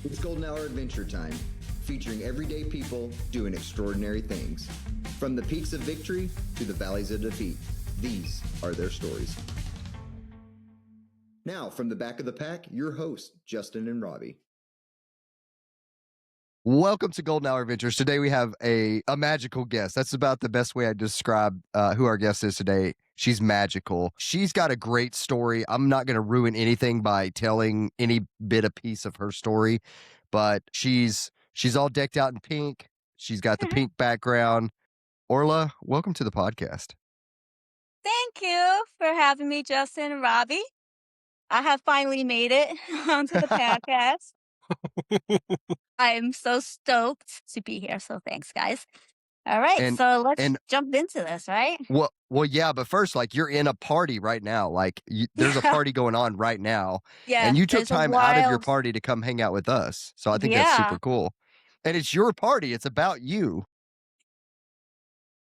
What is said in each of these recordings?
It's Golden Hour Adventure Time, featuring everyday people doing extraordinary things. From the peaks of victory to the valleys of defeat, these are their stories. Now, from the back of the pack, your hosts, Justin and Robbie. Welcome to Golden Hour Adventures. Today we have a magical guest. That's about the best way I describe who our guest is today. She's magical. She's got a great story. I'm not going to ruin anything by telling any bit of piece of her story, but she's all decked out in pink. She's got the pink background. Orla, welcome to the podcast. Thank you for having me, Justin and Robbie. I have finally made it onto the podcast. I'm so stoked to be here. So thanks, guys. All right, so let's jump into this, right? Well, yeah, but first, like, you're in a party right now. Like, there's a party going on right now. Yeah, and you took time out of your party to come hang out with us. So I think that's super cool. And it's your party. It's about you.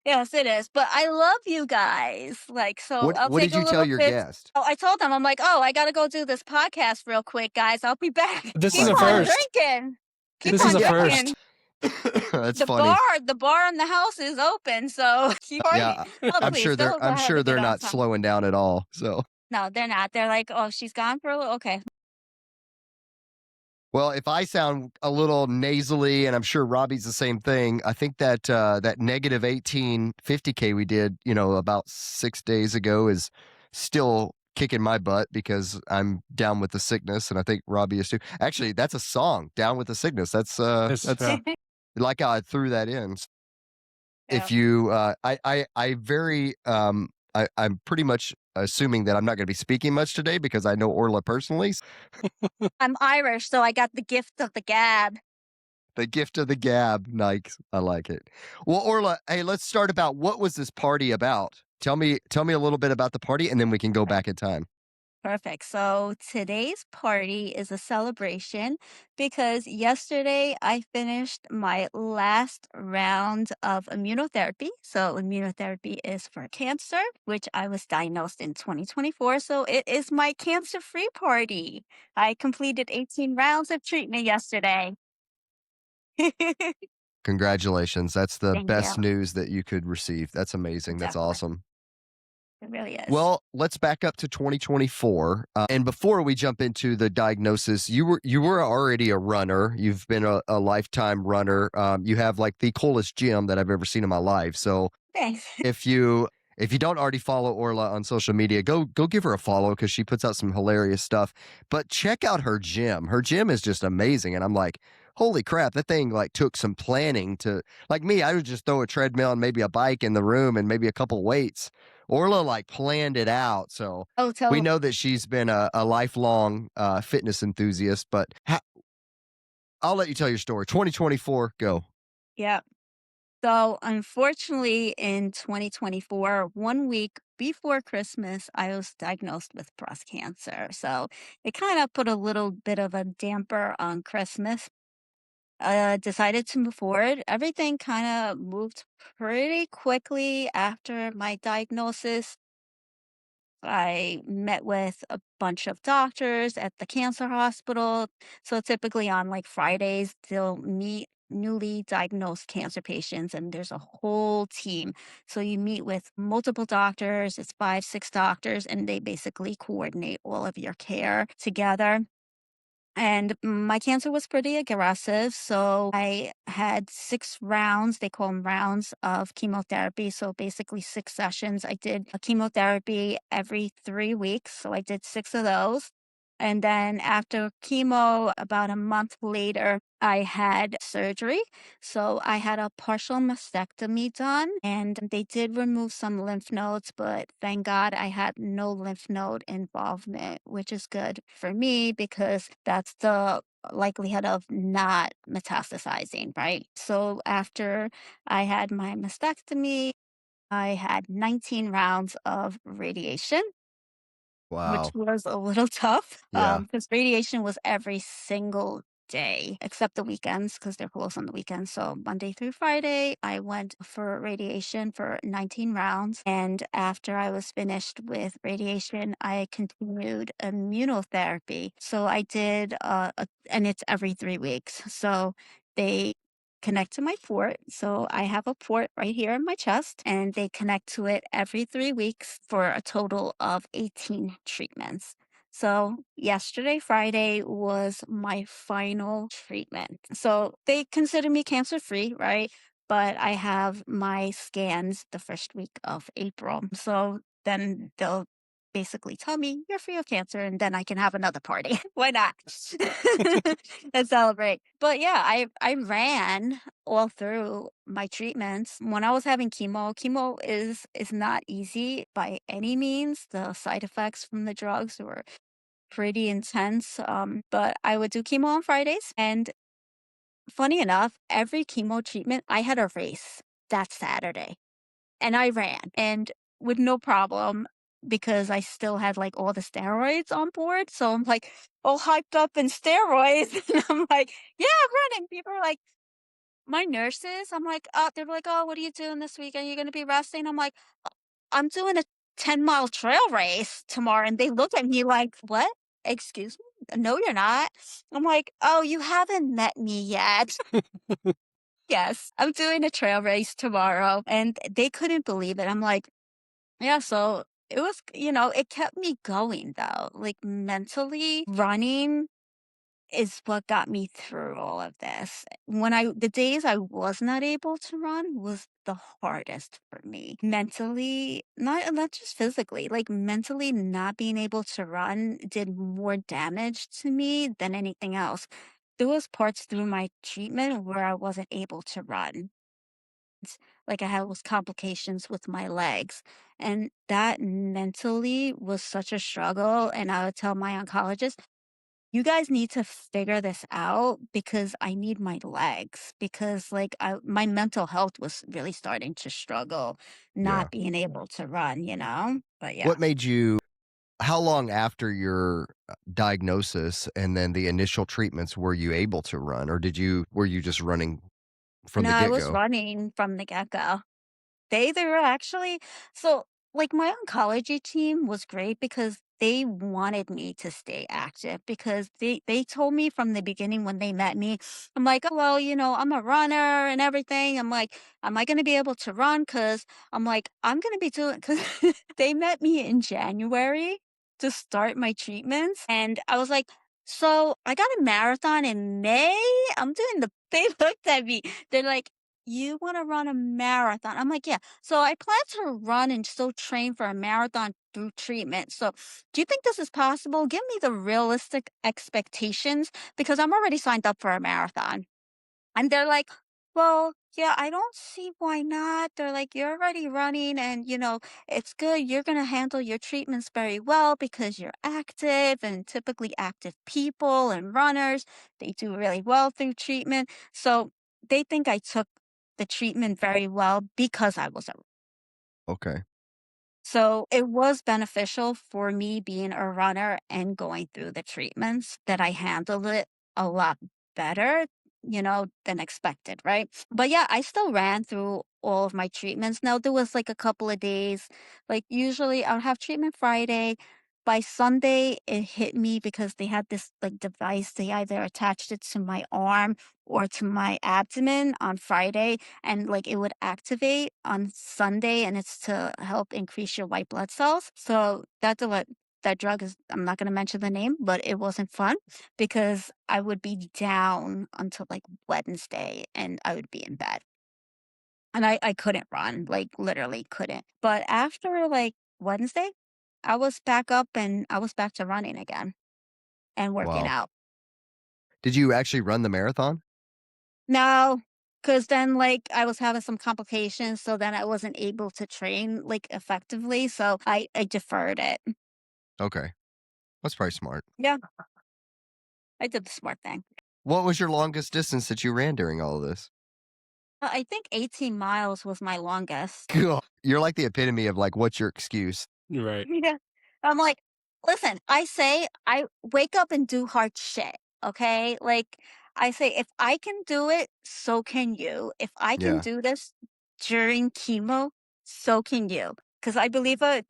Yes, it is. But I love you guys. Like, so What did you tell your guest? Oh, I told them, I'm like, I got to go do this podcast real quick, guys. I'll be back. This is a first. Drinking. This is a first. That's funny. The bar in the house is open, so yeah, I'm sure they're not slowing down at all. So no, they're not. They're like, oh, she's gone for a little. Okay. Well, if I sound a little nasally, and I'm sure Robbie's the same thing, I think that that negative 1850K we did, about 6 days ago is still kicking my butt because I'm down with the sickness, and I think Robbie is too. Actually, that's a song, "Down with the Sickness." That's like I threw that in. Yeah. If you, I'm pretty much assuming that I'm not going to be speaking much today because I know Orla personally. I'm Irish, so I got the gift of the gab. The gift of the gab. Nice. I like it. Well, Orla, hey, let's start about what was this party about? Tell me a little bit about the party, and then we can go back in time. Perfect. So today's party is a celebration because yesterday I finished my last round of immunotherapy. So immunotherapy is for cancer, which I was diagnosed in 2024. So it is my cancer-free party. I completed 18 rounds of treatment yesterday. Congratulations. That's the best news that you could receive. That's amazing. Definitely. That's awesome. It really is. Well, let's back up to 2024. And before we jump into the diagnosis, you were already a runner. You've been a lifetime runner. You have like the coolest gym that I've ever seen in my life. So thanks. If you don't already follow Orla on social media, go give her a follow because she puts out some hilarious stuff. But check out her gym. Her gym is just amazing. And I'm like, holy crap, that thing like took some planning to, like me, I would just throw a treadmill and maybe a bike in the room and maybe a couple weights. Orla like planned it out. So we know that she's been a lifelong fitness enthusiast, but I'll let you tell your story. 2024, go. Yeah. So unfortunately in 2024, 1 week before Christmas, I was diagnosed with breast cancer. So it kind of put a little bit of a damper on Christmas. Decided to move forward. Everything kind of moved pretty quickly after my diagnosis. I met with a bunch of doctors at the cancer hospital. So typically on like Fridays, they'll meet newly diagnosed cancer patients and there's a whole team. So you meet with multiple doctors, it's 5, 6 doctors, and they basically coordinate all of your care together. And my cancer was pretty aggressive. So I had 6 rounds, they call them rounds of chemotherapy. So basically 6 sessions. I did a chemotherapy every 3 weeks. So I did 6 of those. And then after chemo, about a month later, I had surgery. So I had a partial mastectomy done and they did remove some lymph nodes, but thank God I had no lymph node involvement, which is good for me because that's the likelihood of not metastasizing, right? So after I had my mastectomy, I had 19 rounds of radiation. Wow. Which was a little tough Yeah. because radiation was every single day, except the weekends because they're closed on the weekends. So Monday through Friday, I went for radiation for 19 rounds. And after I was finished with radiation, I continued immunotherapy. So I did, and it's every 3 weeks. So they connect to my port. So I have a port right here in my chest, and they connect to it every 3 weeks for a total of 18 treatments. So yesterday, Friday, was my final treatment. So they consider me cancer free, right? But I have my scans the first week of April. So then they'll basically tell me you're free of cancer, and then I can have another party. Why not? And celebrate. But yeah, I ran all through my treatments. When I was having chemo is not easy by any means. The side effects from the drugs were pretty intense. But I would do chemo on Fridays. And funny enough, every chemo treatment, I had a race that Saturday. And I ran and with no problem because I still had like all the steroids on board. So I'm like all hyped up in steroids. And I'm like, yeah, I'm running. People are like, my nurses, I'm like, they're like, oh, what are you doing this weekend? You're going to be resting? I'm like, I'm doing a 10-mile trail race tomorrow. And they look at me like, what? Excuse me? No, you're not. I'm like, oh, you haven't met me yet. Yes, I'm doing a trail race tomorrow. And they couldn't believe it. I'm like, yeah, so it was, it kept me going though. Like mentally running is what got me through all of this. The days I was not able to run was the hardest for me. Mentally, not just physically, like mentally not being able to run did more damage to me than anything else. There was parts through my treatment where I wasn't able to run. Like I had those complications with my legs. And that mentally was such a struggle. And I would tell my oncologist, you guys need to figure this out because I need my legs because my mental health was really starting to struggle Yeah. not being able to run. But yeah. What made you, how long after your diagnosis and then the initial treatments were you able to run, or were you just running from No, the I was get-go? running from the get-go. They were actually so, like, my oncology team was great because they wanted me to stay active because they told me from the beginning when they met me, I'm like, "Oh, well, I'm a runner and everything." I'm like, "Am I gonna be able to run?" 'Cause I'm like, "I'm gonna be doing," 'cause they met me in January to start my treatments, and I was like, "So, I got a marathon in May? I'm doing the" they looked at me. They're like, "You wanna run a marathon?" I'm like, "Yeah." So I plan to run and still train for a marathon through treatment. So do you think this is possible? Give me the realistic expectations because I'm already signed up for a marathon. And they're like, well, yeah, I don't see why not. They're like, you're already running and, it's good. You're going to handle your treatments very well because you're active and typically active people and runners. They do really well through treatment. So they think I took the treatment very well because I was a Okay. so it was beneficial for me being a runner and going through the treatments that I handled it a lot better, than expected, right? But yeah, I still ran through all of my treatments. Now there was like a couple of days, like usually I would have treatment Friday. By Sunday, it hit me because they had this like device. They either attached it to my arm or to my abdomen on Friday and like it would activate on Sunday and it's to help increase your white blood cells. So that's what that drug is. I'm not going to mention the name, but it wasn't fun because I would be down until like Wednesday and I would be in bed. And I couldn't run, like literally couldn't. But after like Wednesday, I was back up and I was back to running again and working Wow. out. Did you actually run the marathon? No, because then, like, I was having some complications, so then I wasn't able to train, like, effectively, so I deferred it. Okay. That's probably smart. Yeah, I did the smart thing. What was your longest distance that you ran during all of this? I think 18 miles was my longest. God, you're like the epitome of like, what's your excuse? Right. Yeah. I'm like, listen, I say I wake up and do hard shit, okay? Like, I say, if I can do it, so can you. If I can Yeah. do this during chemo, so can you. Because I believe that,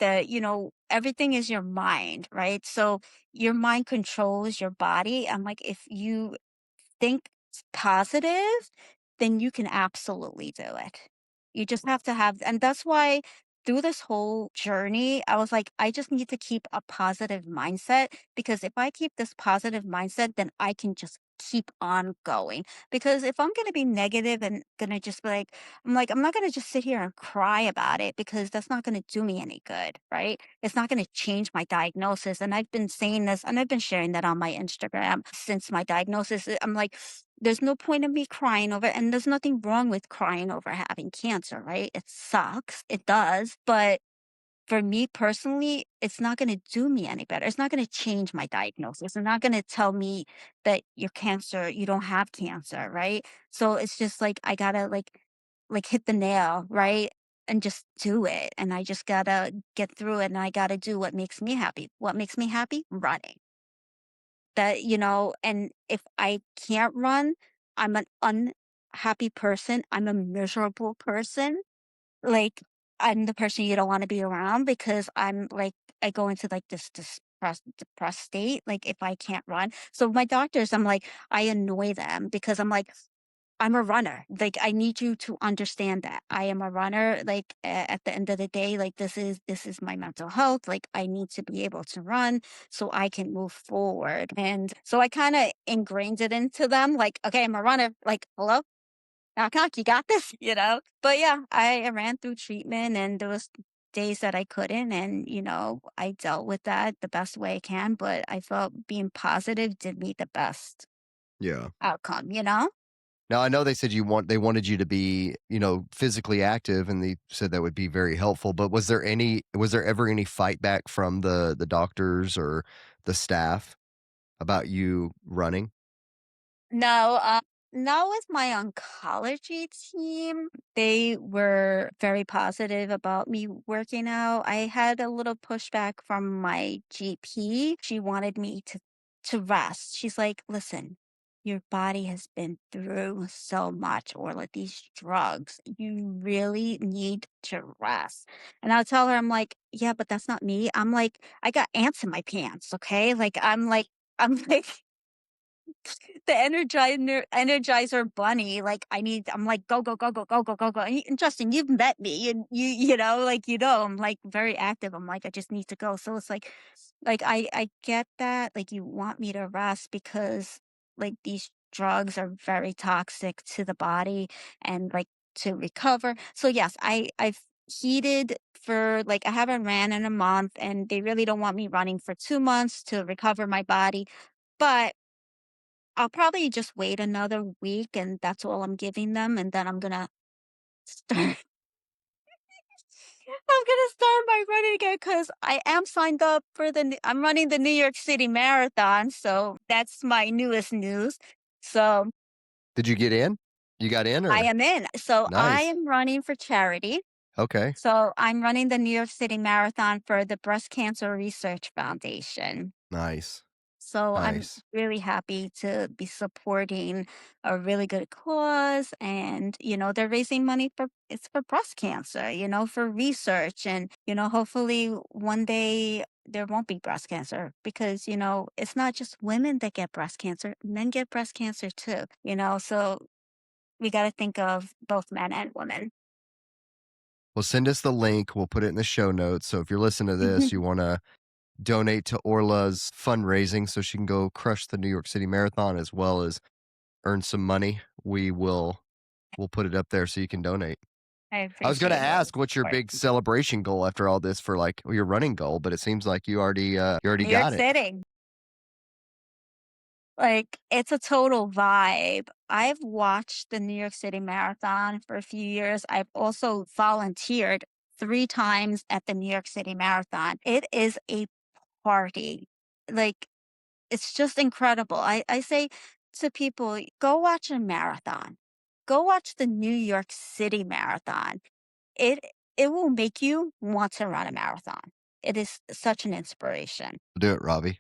everything is your mind, right? So your mind controls your body. I'm like, if you think positive, then you can absolutely do it. You just have to have, and that's why through this whole journey, I was like, I just need to keep a positive mindset because if I keep this positive mindset, then I can just keep on going. Because if I'm going to be negative and going to just be like, I'm not going to just sit here and cry about it because that's not going to do me any good, right? It's not going to change my diagnosis. And I've been saying this and I've been sharing that on my Instagram since my diagnosis. I'm like, there's no point in me crying over it. And there's nothing wrong with crying over having cancer, right? It sucks. It does. But for me personally, it's not going to do me any better. It's not going to change my diagnosis. It's not going to tell me that you're cancer, you don't have cancer, right? So it's just like I gotta like hit the nail, right? And just do it. And I just gotta get through it and I gotta do what makes me happy. What makes me happy? Running. And if I can't run, I'm an unhappy person. I'm a miserable person. Like, I'm the person you don't wanna be around because I'm like I go into like this depressed state, like if I can't run. So my doctors, I'm like, I annoy them because I'm like, I'm a runner. Like, I need you to understand that. I am a runner. Like, at the end of the day, like this is my mental health. Like, I need to be able to run so I can move forward. And so I kind of ingrained it into them. Like, okay, I'm a runner. Like, hello, knock knock, you got this. But yeah, I ran through treatment, and there was days that I couldn't, and I dealt with that the best way I can. But I felt being positive did me the best Yeah. outcome. Now I know they said they wanted you to be, physically active and they said that would be very helpful, but was there ever any fight back from the doctors or the staff about you running? No, not with my oncology team. They were very positive about me working out. I had a little pushback from my GP. She wanted me to rest. She's like, "Listen, your body has been through so much, or like these drugs. You really need to rest." And I'll tell her, I'm like, "Yeah, but that's not me. I'm like, I got ants in my pants, okay? I'm like the energizer bunny, like, I'm like, "Go, go, go, go, go, go, go, go," and Justin, you've met me, and I'm, like, very active, I'm like, "I just need to go," so it's like, I get that, like, you want me to rest because, like, these drugs are very toxic to the body and, like, to recover, so, yes, I've heated for like, I haven't ran in a month, and they really don't want me running for 2 months to recover my body, but I'll probably just wait another week, and that's all I'm giving them, and then start I'm gonna start my running again because I am signed up for I'm running the New York City Marathon, so that's my newest news. So, Did you get in? You got in I or am in. So, I nice. am running for charity. Okay. So, I'm running the New York City Marathon for the Breast Cancer Research Foundation. Nice. So I'm Nice. really happy to be supporting a really good cause, and they're raising money for breast cancer, for research, and hopefully one day there won't be breast cancer because it's not just women that get breast cancer, men get breast cancer too, so we got to think of both men and women. Well, send us the link. We'll put it in the show notes. So if you're listening to this, you want to donate to Orla's fundraising so she can go crush the New York City Marathon as well as earn some money, we'll put it up there so you can donate. I I was going to appreciate all the ask what's your support. big celebration goal after all this for like your running goal, but it seems like you already New York got it. City. Like, it's a total vibe. I've watched the New York City Marathon for a few years. I've also volunteered 3 times at the New York City Marathon. It is a party. Like, it's just incredible. I say to people, "Go watch a marathon. Go watch the New York City Marathon." It it will make you want to run a marathon. It is such an inspiration. Do it, Robbie.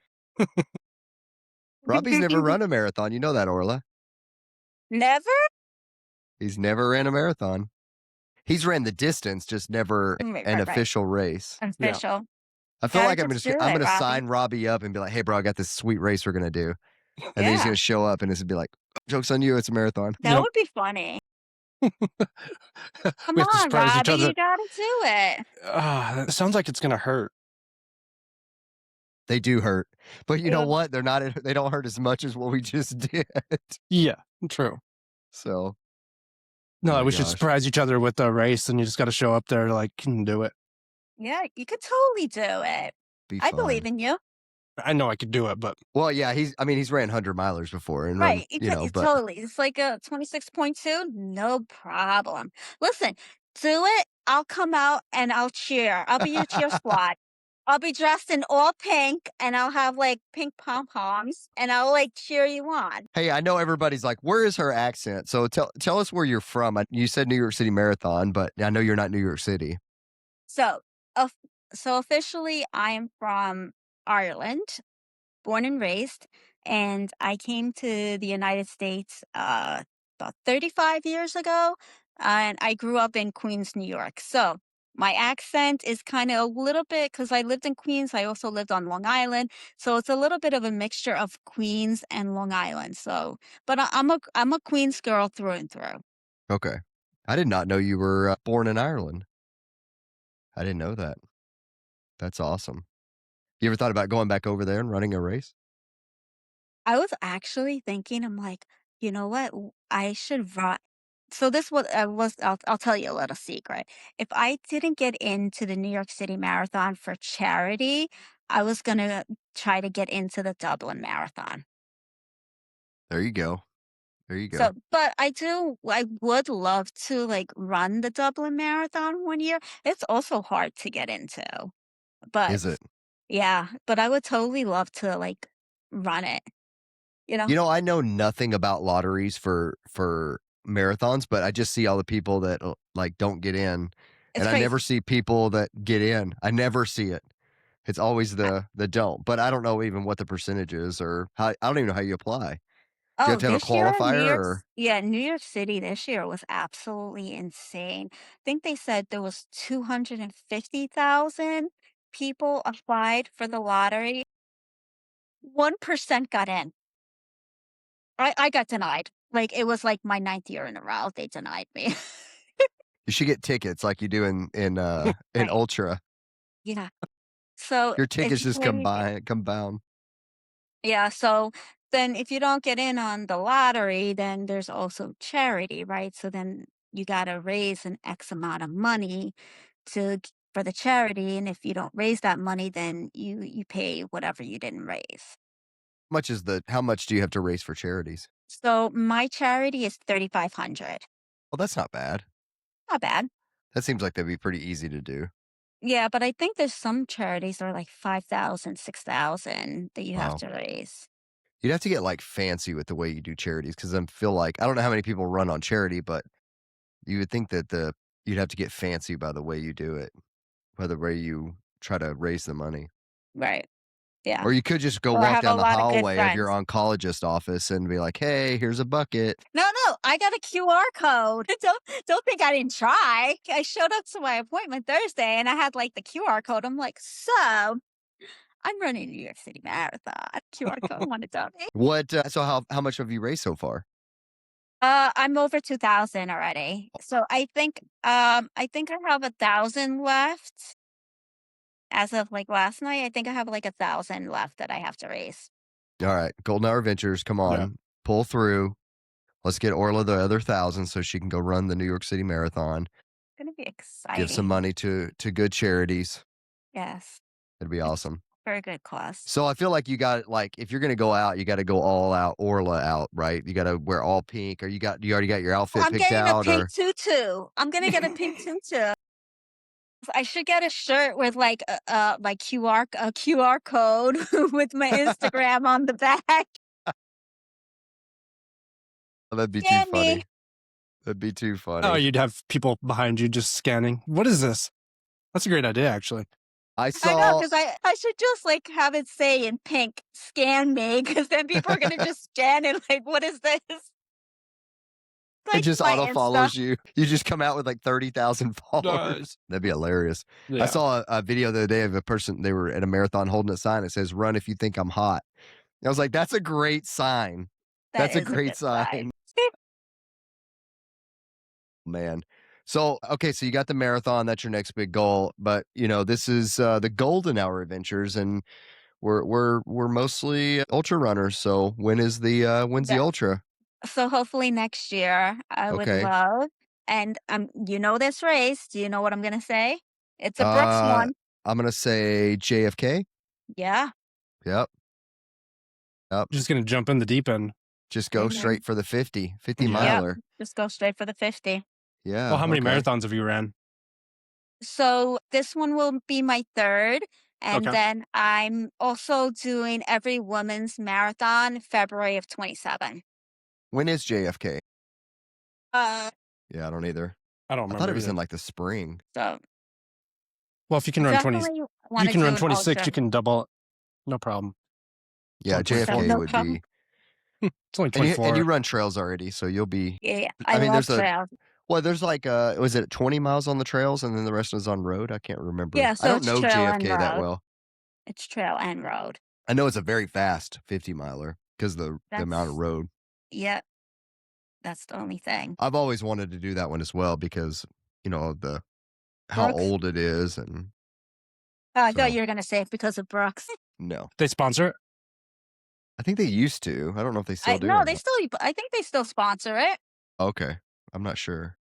Robbie's never run a marathon. You know that, Orla. Never? He's never ran a marathon. He's ran the distance, just never Right, an right, right. official race. Yeah. Official. I feel Gotta like I'm just do I'm it, gonna Robbie. sign Robbie up and be like, "Hey, bro, I got this sweet race we're gonna do," and then he's Yeah, gonna show up and it's gonna be like, "Joke's on you, it's a marathon." that Yep. would be funny. Come We have to on, surprise each Robbie, other. you gotta do it. That sounds like it's gonna hurt. They do hurt, but you know Ugh. what? They don't hurt as much as what we just did. Yeah, true. So, No, my we should gosh, surprise each other with a race, and you just got to show up there like, can do it. Yeah, you could totally do it. be I fun. believe in you. I know I could do it, but Well, yeah, he's ran 100-milers before and run, Right, you but totally. It's like a 26.2, no problem. Listen, do it. I'll come out and I'll cheer. I'll be your cheer squad. I'll be dressed in all pink and I'll have like pink pom-poms and I'll like cheer you on. hey, I know everybody's like, "Where is her accent?" So tell us where you're from. You said New York City Marathon, but I know you're not New York City. So, of so officially I am from Ireland, born and raised, and I came to the United States about 35 years ago, and I grew up in Queens, New York. So my accent is kind of a little bit because I lived in Queens. I also lived on Long Island, so it's a little bit of a mixture of Queens and Long Island. So, but I'm a Queens girl through and through. Okay, I did not know you were born in Ireland. I didn't know that. That's awesome. You ever thought about going back over there and running a race? I was actually thinking, I'm like, you know what? I should run. So this was I was I'll tell you a little secret. If I didn't get into the New York City Marathon for charity, I was gonna try to get into the Dublin Marathon. There you go. There you go. So, but I would love to like run the Dublin Marathon one year. It's also hard to get into, but Is it? yeah, but I would totally love to like run it, you know? You know, I know nothing about lotteries for marathons, but I just see all the people that like don't get in, It's and I never crazy. see people that get in. I never see it. It's always the don't. But I don't know even what the percentage is or how. I don't even know how you apply. Do you have Oh, to have a this year, qualifier or? New York City this year was absolutely insane. I think they said there was 250,000 people applied for the lottery. 1% got in. I got denied. Like it was like my ninth year in a row. They denied me. You should get tickets like you do in Right. Ultra. Yeah. So Your it's tickets just crazy. compound. Yeah, so then if you don't get in on the lottery, then there's also charity, right? So then you gotta raise an X amount of money for the charity, and if you don't raise that money, then you pay whatever you didn't raise. How much do you have to raise for charities? So my charity is 3,500. Well, that's not bad. Not bad. That seems like that'd be pretty easy to do. Yeah, but I think there's some charities that are like 5,000, 6,000 that you have Wow. to raise. You'd have to get like fancy with the way you do charities because I feel like I don't know how many people run on charity, but you would think that you'd have to get fancy by the way you do it, by the way you try to raise the money. Right. Yeah. Or you could just go Well, I walk have a down the lot of good hallway of your friends. oncologist office and be like, "Hey, here's a bucket." No, no, I got a QR code. Don't think I didn't try. I showed up to my appointment Thursday and I had like the QR code. I'm like, so I'm running New York City Marathon. QR code, want to donate? What? So how much have you raised so far? I'm over 2,000 already. So I think I have 1,000 left as of like last night. I think I have like 1,000 left that I have to raise. All right, Golden Hour Ventures, come yeah. on, pull through. Let's get Orla the other 1,000 so she can go run the New York City Marathon. It's gonna be Give some exciting. money to good charities. Yes, It'd be it's awesome. for a good cause. So I feel like you got like if you're gonna go out, you got to go all out Orla out, right? You got to wear all pink, or you already got your outfit I'm picked getting a out, pink or tutu. I'm gonna get a pink tutu. I should get a shirt with like my QR code with my Instagram on the back. that'd be too Scan funny. me. That'd be too Oh, funny. you'd have people behind you just scanning. What is this? That's a great idea, actually. I I know, saw because I should just like have it say in pink, scan me, because then people are gonna just scan it like, what is this? like just my auto Insta. follows you. You just come out with like 30,000 followers. That'd be hilarious. Yeah. I saw a video the other day of a person, they were at a marathon holding a sign that says, "Run if you think I'm hot." I was like, that's a great sign. That That's a is a great good sign. sign. Man. So, okay, so you got the marathon, that's your next big goal, but you know, this is the golden hour adventures, and we're mostly ultra runners. So when's the That- ultra? So hopefully next year, I would Okay. love. And you know this race. Do you know what I'm gonna say? It's a Brooks one. I'm gonna say JFK. Yeah. Yep. Just gonna jump in the deep end. Just go Mhm. straight for the 50 Yeah. miler. Just go straight for the 50. Yeah. Well, how many okay. marathons have you ran? So this one will be my third. And Okay. then I'm also doing every women's marathon February of 27. When is JFK? Uh, Yeah, I don't either. I don't I remember thought it was either. in like the spring. so Well, if you can run 20, definitely you want to can do run an 26, ultra. you can double it. No problem. Yeah, It's only JFK 24. No would problem. be. It's only And 24. you run trails already, so you'll be. Yeah, I I mean, love there's a. trails. Well, there's like was it 20 miles on the trails and then the rest is on road? I can't remember. Yeah, I so don't it's know trail and JFK that road. well. It's trail and road. I know it's a very fast 50 miler because the amount of That's road. yeah, that's the only thing. I've always wanted to do that one as well because you know the how Brooks? old it is, and Oh, I So- thought you were gonna say it because of Brooks. no, They sponsor it? I think they used to. I don't know if they still do. No, or they not. still. I think they still sponsor it. Okay, I'm not sure.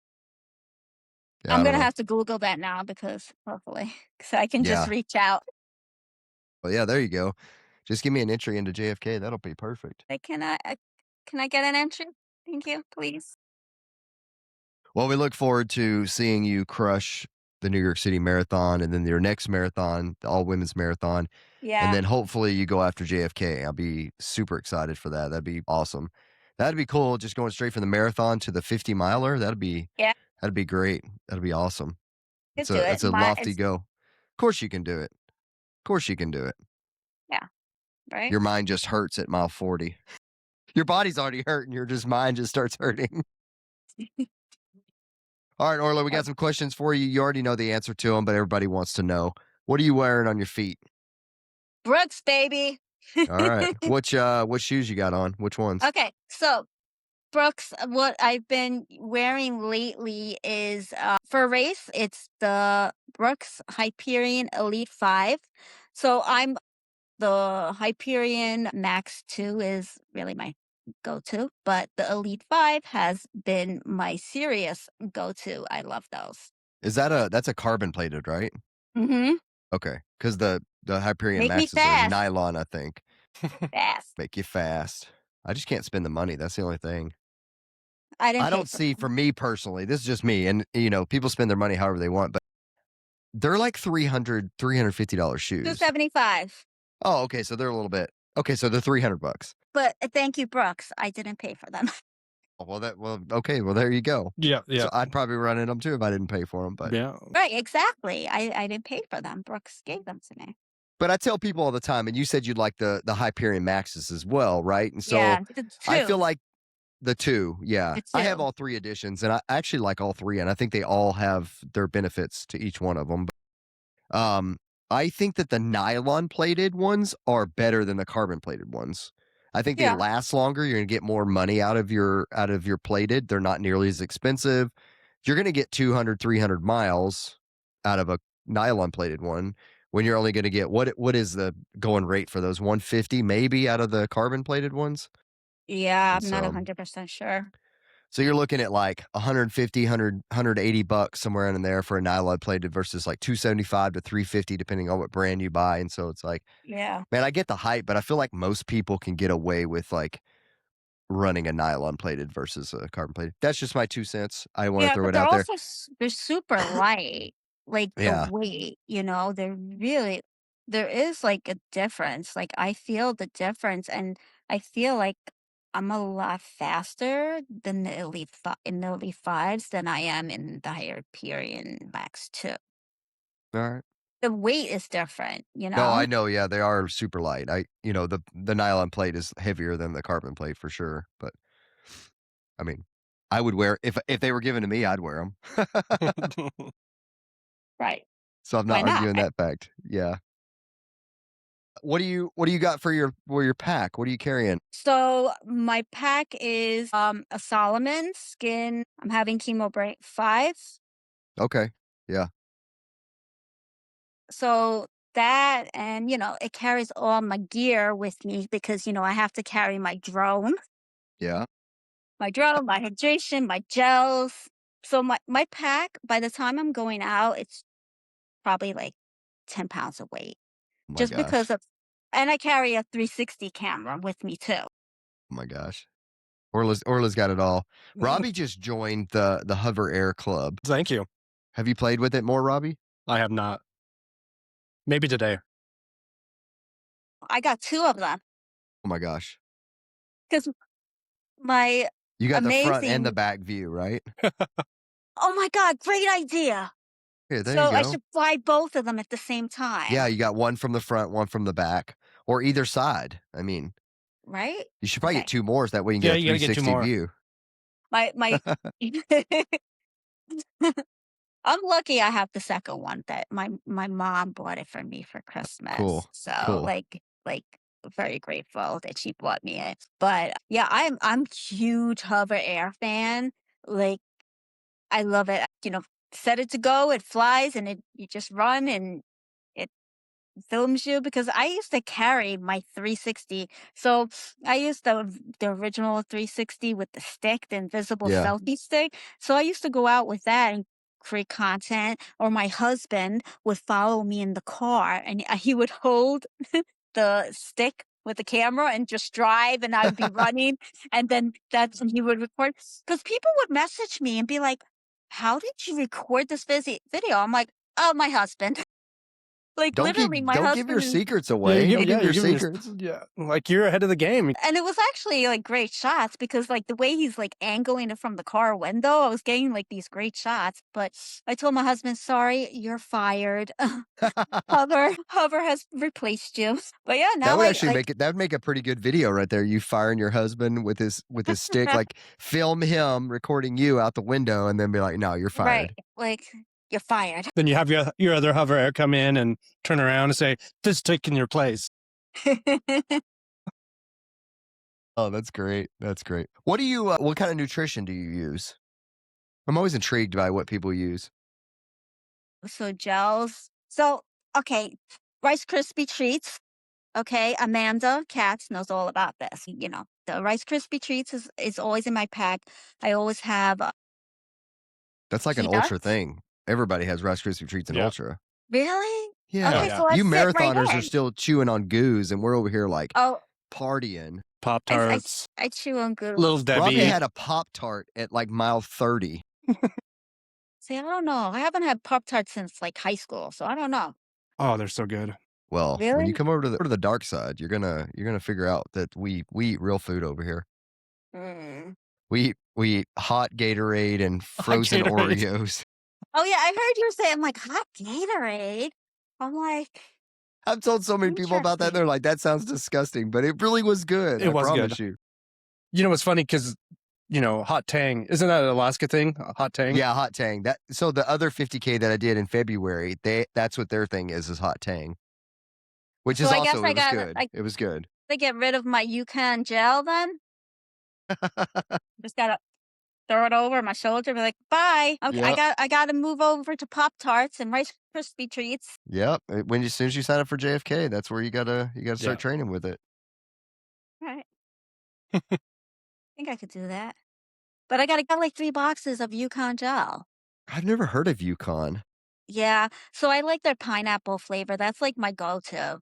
Yeah, I'm I don't gonna know. have to Google that now because hopefully, so I can just Yeah. reach out. Well, yeah, there you go. Just give me an entry into JFK. That'll be perfect. Like, can I get an entry? Thank you, please. Well, we look forward to seeing you crush the New York City Marathon and then your next marathon, the all women's marathon. Yeah. And then hopefully you go after JFK. I'll be super excited for that. That'd be awesome. That'd be cool. Just going straight from the marathon to the 50 miler. That'd be great. That'd be awesome. Could do it. It's a lofty go. Of course you can do it. Of course you can do it. Right. Your mind just hurts at mile 40. Your body's already hurt and your mind just starts hurting. All right, Orla, we got some questions for you. You already know the answer to them, but everybody wants to know. What are you wearing on your feet? Brooks, baby. All right. What shoes you got on? Which ones? Okay, so Brooks, what I've been wearing lately is for a race, it's the Brooks Hyperion Elite 5. So I'm the Hyperion Max 2 is really my go-to, but the Elite 5 has been my serious go-to. I love those. Is that's a carbon plated, right? Mm-hmm. Okay. Because the Hyperion Make me Maxes are fast. nylon, I think. Fast. Make you fast. I just can't spend the money. That's the only thing. I didn't I pay don't for see, them. for me personally, this is just me, and you know, people spend their money however they want, but they're like $350 shoes. $275. Oh, okay. So they're a little bit. Okay, so they're $300. But thank you, Brooks. I didn't pay for them. Oh, okay. Well, there you go. Yeah, yeah. So I'd probably run in them too if I didn't pay for them. But Yeah. Right, exactly. I didn't pay for them. Brooks gave them to me. but I tell people all the time, and you said you'd like the Hyperion Maxes as well, right? And so Yeah, the I feel two. like the two, yeah. The I have two. all three editions, and I actually like all three, and I think they all have their benefits to each one of them. But, I think that the nylon plated ones are better than the carbon plated ones. I think they Yeah. last longer. You're gonna get more money out of your plated. They're not nearly as expensive. You're gonna get 200, 300 miles out of a nylon plated one when you're only gonna get what is the going rate for those? 150 maybe out of the carbon plated ones? Yeah, And I'm not so 100% sure. So you're looking at like 150, 100, 180 bucks somewhere in there for a nylon plated versus like 275 to 350 depending on what brand you buy. And so it's like, Yeah. man, I get the hype, but I feel like most people can get away with like running a nylon plated versus a carbon plated. That's just my 2 cents. I want to Yeah, throw but it they're out there. also they're super light. Like Yeah. the weight, there is like a difference. Like I feel the difference, and I feel like I'm a lot faster than in the Elite 5s than I am in the Hyperion Max 2. All right. The weight is different, No, I know. Yeah, they are super light. The nylon plate is heavier than the carbon plate for sure. But I mean, I would wear if they were given to me, I'd wear them. Right. So I'm Why not not? arguing that fact. Yeah. What do you got for your pack? What are you carrying? So my pack is a Solomon skin. I'm having chemo break 5. Okay. Yeah. So that, and it carries all my gear with me because I have to carry Yeah. my drone, my hydration, my gels. So my pack, by the time I'm going out, it's probably like 10 pounds of weight. Oh my Just because gosh. of, and I carry a 360 camera with me too. Oh my gosh. Orla's got it all. Robbie just joined the Hover Air Club. Thank you. Have you played with it more, Robbie? I have not. Maybe today. I got 2 of them Oh my gosh. because my You got the front and the amazing, back view, right? oh my God, great idea. Here, there you So I go. should fly both of them at the same Yeah, time, you got one from the front, one from the back, or either side. I mean, right? you should probably get Okay. 2 more so that way you can Yeah, get a you gotta get 2 360 more. view. My I'm lucky I have the second one that my mom bought it for me for Christmas. Cool. So Cool. like very grateful that she bought me it. But yeah, I'm huge hover air fan. Like I love it. Set it to go, it flies and you just run and it films you because I used to carry my 360. So I used the original 360 with the stick, the invisible Yeah. selfie stick. So I used to go out with that and create content, or my husband would follow me in the car and he would hold the stick with the camera and just drive and I would be running and then that's when he would record because people would message me and be like, how did you record this video? I'm like, oh, my husband. Like literally my Don't give your husband and secrets away. Don't give You're your giving secrets. like you're ahead of the game. it was actually like great shots because like the way he's like angling it from the car window, I was getting like these great shots. But I told my husband, sorry, you're fired. Hover has replaced you. But yeah, That now would I actually like make it that would make a pretty good video right there. You firing your husband with his stick, like film him recording you out the window and then be like, "No, you're right, fired." like you're fired. Then you have your other hover air come in and turn around and say, "This is taking your place." Oh, that's great. That's great. What kind of nutrition do you use? I'm always intrigued by what people use. So gels. So okay, Rice Krispie treats. Okay, Amanda Katz knows all about this. The Rice Krispie treats is always in my pack. I always have That's like an ultra peanuts. thing. Everybody has Rice Krispie treats and Yeah. ultra. Really? Yeah. Oh Okay, yeah. so I You fit right marathoners are in. still chewing on goos and we're over here like Oh, partying. Pop I I tarts, I chew on Little Goop. Robbie Debbie. had a Pop-Tart at like mile 30. See, I don't know. I haven't had Pop-Tarts since, like, high school, so I don't know. Oh, they're so good. Well, when you Really? come over to the dark side, you're gonna figure out that we eat real food over here. Mm. We eat hot Gatorade and Hot frozen Gatorade. Oreos. Oh, yeah, I heard you say I'm like, "Hot Gatorade?" I'm like, I've told so many people about that. They're "Interesting." like, "That sounds disgusting," but it really was good. It I was promise good. you. You know what's funny? Because hot tang isn't that an Alaska thing? Hot tang. Yeah, hot tang. So the other 50K that I did in February, that's what their thing is hot tang, which So is I guess also I it was got good. I It was good. gotta get rid of my Yukon gel then? Just gotta throw it over my shoulder, be like, "Bye. Okay, Yep. I gotta move over to Pop-Tarts and Rice Krispie treats." Yep. As soon as you sign up for JFK, that's where you gotta Yeah. start training with it. Right. I think I could do that. But I got like 3 boxes of Yukon gel. I've never heard of Yukon. Yeah, so I like their pineapple flavor, that's like my go-to.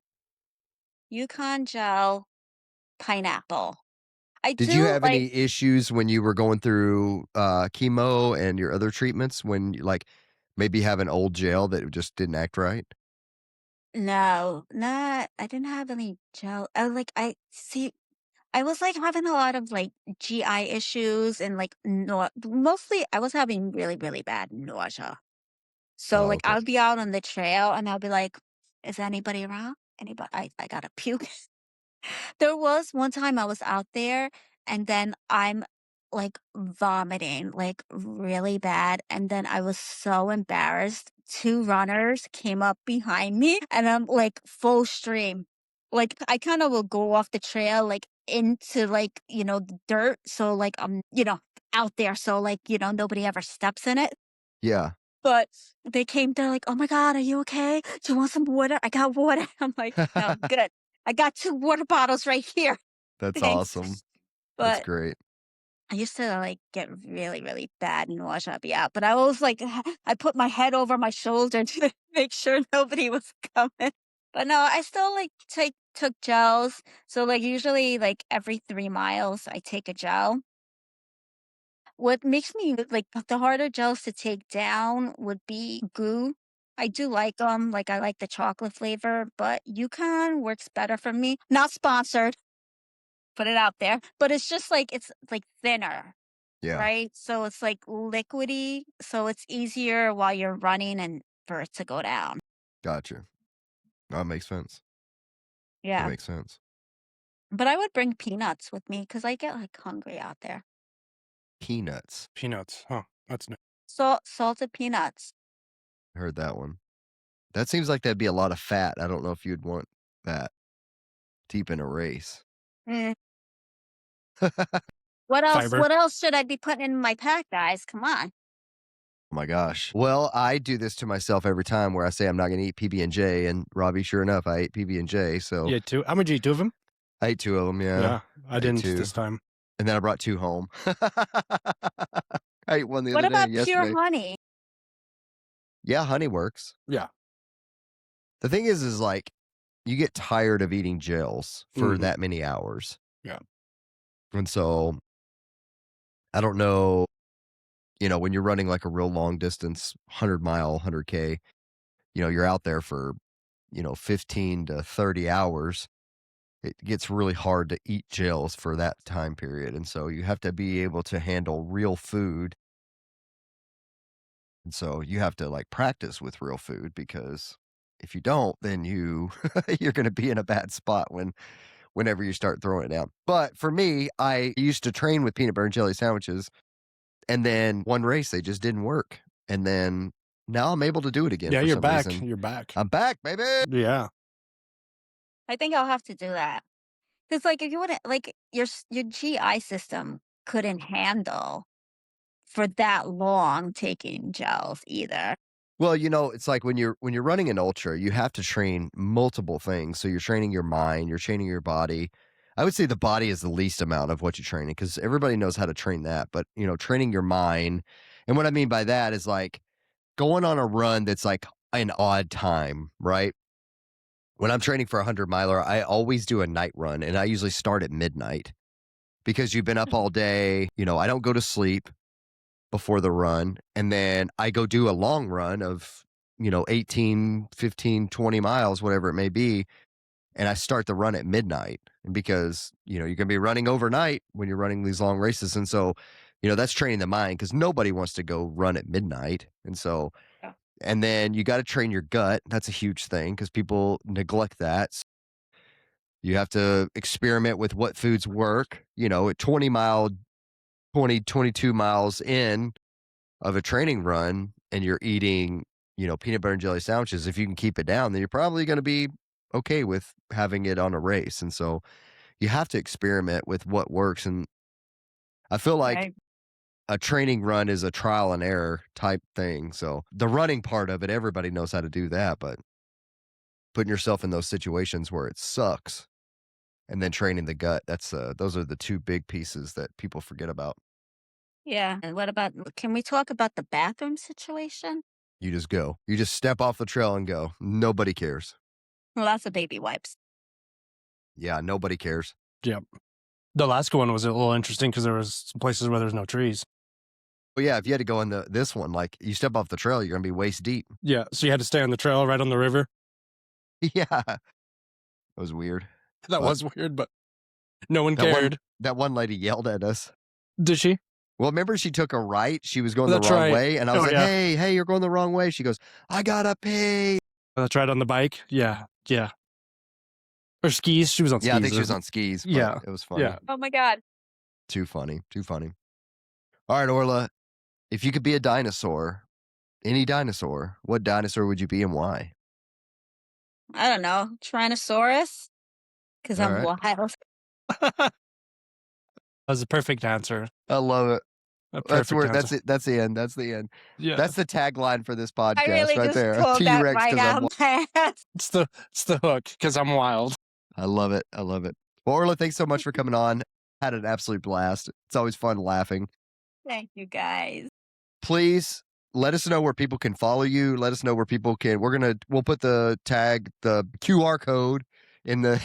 Yukon gel, pineapple. I Did you do have like any issues when you were going through chemo and your other treatments when you like maybe have an old gel that just didn't act right? no, not I didn't have any gel I see I was, like, having a lot of, like, GI issues and, like, mostly I was having really, really bad nausea. So, Oh, like, okay. I would be out on the trail and I'll be like, "Is anybody around? Anybody? I gotta puke." There was one time I was out there and then I'm like vomiting, like really bad. And then I was so embarrassed. Two runners came up behind me and I'm like full stream. Like I kind of will go off the trail, like into like, the dirt. So like I'm, out there. So like, nobody ever steps in it. Yeah, But they're like, "Oh my God, are you okay? Do you want some water? I got water." I'm like, "No, I'm good. I got 2 water bottles right here. that's Thanks." awesome. That's But great. I used to like get really, really bad nausea, yeah. But I always like I put my head over my shoulder to make sure nobody was coming. But no, I still like took gels. So like usually like every 3 miles I take a gel. What makes me like the harder gels to take down would be goo. I do like them, like I like the chocolate flavor, but Yukon works better for me. Not sponsored, put it out there, but it's like thinner, Yeah, right? So it's like liquidy, so it's easier while you're running and for it to go down. gotcha. That makes sense. That Yeah, makes sense. but I would bring peanuts with me because I get like hungry out there. Peanuts. Peanuts. Huh. That's new. Salted peanuts. Heard that one. That seems like that'd be a lot of fat. I don't know if you'd want that deep in a race. Mm. Oh What else? Fiber. What else should I be putting in my pack, guys? Come on. my gosh. Well, I do this to myself every time where I say I'm not going to eat PB&J, and Robbie, sure enough, I ate PB&J. So Yeah, 2. How much you eat? 2 of them? I ate 2 of them. Yeah, I didn't 2. this time. And then I brought 2 home. I ate one the What other day, about pure yesterday. honey? Yeah, honey works. Yeah. The thing is like you get tired of eating gels for Mhm. that many hours. Yeah. And so I don't know, when you're running like a real long distance, 100-mile, 100K, you're out there for, 15 to 30 hours. It gets really hard to eat gels for that time period. And so you have to be able to handle real food. And so you have to like practice with real food, because if you don't, then you're going to be in a bad spot whenever you start throwing it down. But for me, I used to train with peanut butter and jelly sandwiches, and then one race they just didn't work. And then now I'm able to do it again Yeah, for you're some back. reason. You're back. I'm back, baby. Yeah. I think I'll have to do that. Because, like, if you wouldn't, like, your GI system couldn't handle for that long taking gels either. Well, it's like when you're running an ultra, you have to train multiple things. So you're training your mind, you're training your body. I would say the body is the least amount of what you're training, because everybody knows how to train that. But training your mind, and what I mean by that is like going on a run that's like an odd time, right? When I'm training for a 100-miler, I always do a night run, and I usually start at midnight, because you've been up all day. I don't go to sleep before the run, and then I go do a long run of 18, 15, 20 miles, whatever it may be, and I start the run at midnight. And because you're going to be running overnight when you're running these long races, and so that's training the mind, because nobody wants to go run at midnight. And so Yeah. and then you got to train your gut. That's a huge thing, because people neglect that. So you have to experiment with what foods work. At 22 miles in of a training run, and you're eating, peanut butter and jelly sandwiches, if you can keep it down, then you're probably going to be okay with having it on a race. And so you have to experiment with what works. And I feel like Right. a training run is a trial and error type thing. So the running part of it, everybody knows how to do that, but putting yourself in those situations where it sucks and then training the gut, those are the 2 big pieces that people forget about. Yeah. And what about, can we talk about the bathroom situation? You just go. You just step off the trail and go. Nobody cares. Lots of baby wipes. Yeah, nobody cares. Yep. The last one was a little interesting because there was some places where there's no trees. Well, yeah, if you had to go in this one, like you step off the trail, you're gonna be waist deep. Yeah. So you had to stay on the trail right on the river. Yeah, that was weird. That But was weird, but no one that one cared. that one lady yelled at us. Did she? Well, remember she took a right. She was going That's the wrong right. way, and I was Oh, like, yeah. "Hey, you're going the wrong way." She goes, "I gotta pee." That's right on the bike. Yeah. Yeah. Or skis. She was on skis. Yeah, I think she was on skis. But Yeah. it was funny. Yeah. Oh my God. Too funny. Too funny. All right, Orla, if you could be a dinosaur, any dinosaur, what dinosaur would you be and why? I don't know, Tyrannosaurus, because All I'm right. wild. That was a perfect answer. I love it. A That's perfect where answer. that's it. That's the end. That's the end. Yeah. That's the tagline for this I podcast really right just there. A pulled that T-Rex right because I'm out of my ass. It's the hook because I'm wild. I love it. I love it. Well, Orla, thanks so much for coming on. Had an absolute blast. It's always fun laughing. Thank you, guys. Please let us know where people can follow you. Let us know where people can. We'll put the QR code in the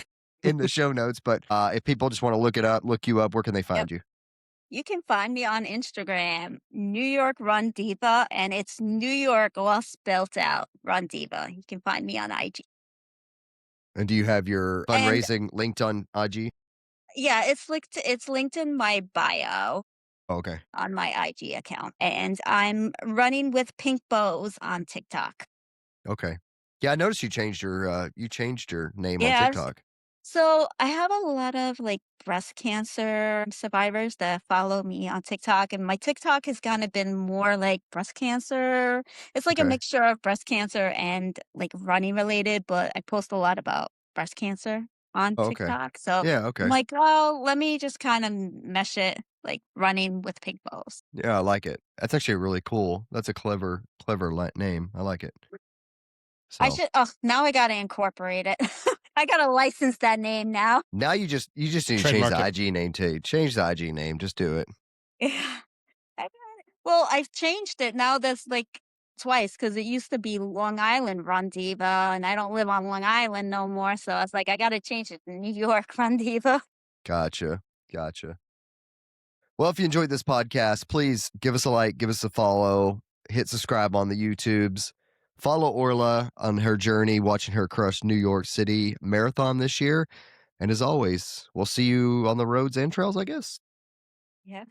show notes. But if people just want to look you up, where can they find you? You can find me on Instagram, New York Run Diva, and it's New York all spelt out, Run Diva. You can find me on IG. And do you have your And fundraising linked on IG? yeah, it's linked in my bio Okay. on my IG account. And I'm running with pink bows on TikTok. Okay. Yeah, I noticed you changed your name on Yeah, TikTok. so I have a lot of like breast cancer survivors that follow me on TikTok, and my TikTok has kind of been more like breast cancer. It's like a Okay. mixture of breast cancer and like running related, but I post a lot about breast cancer on Oh, okay. TikTok. So Yeah, I'm okay. like, well, let me just kind of mesh it like running with pink bows. Yeah, I like it. That's actually really cool. That's a clever name. I like it. I So should, oh, now I got to incorporate it. I got to license that name now. now you just need to change Trademark the it. IG name too. Change the IG name. Just do it. Yeah. I got it. Well, I've changed it now. That's like twice because it used to be Long Island Run Diva, and I don't live on Long Island no more. So I was like, I got to change it to New York Run Diva. Gotcha. Well, if you enjoyed this podcast, please give us a like, give us a follow, hit subscribe on the YouTubes. Follow Orla on her journey, watching her crush New York City Marathon this year. And as always, we'll see you on the roads and trails, I guess. Yes.